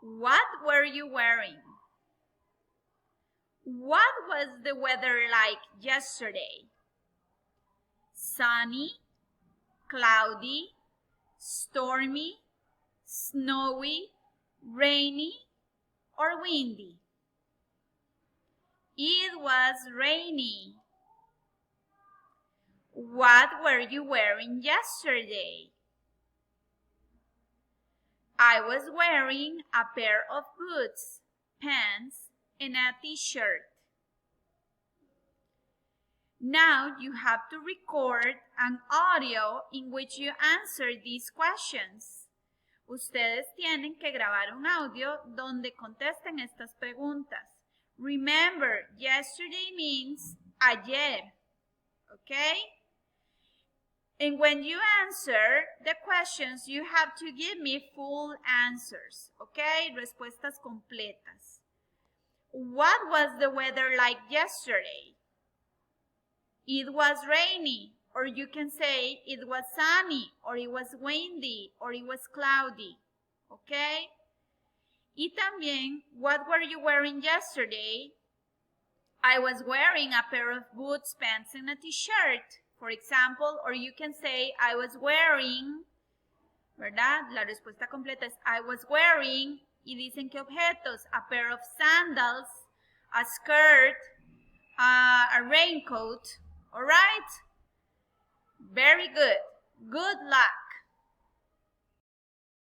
What were you wearing? What was the weather like yesterday? Sunny, cloudy, stormy, snowy, rainy, or windy? It was rainy. What were you wearing yesterday? I was wearing a pair of boots, pants, and a t-shirt. Now you have to record an audio in which you answer these questions. Ustedes tienen que grabar un audio donde contesten estas preguntas. Remember, yesterday means ayer, okay? And when you answer the questions, you have to give me full answers, okay? Respuestas completas. What was the weather like yesterday? It was rainy, or you can say it was sunny, or it was windy, or it was cloudy, okay? Y también, what were you wearing yesterday? I was wearing a pair of boots, pants, and a t-shirt, for example, or you can say I was wearing, ¿verdad? La respuesta completa es I was wearing, y dicen qué objetos, a pair of sandals, a skirt, a raincoat, all right? Very good. Good luck.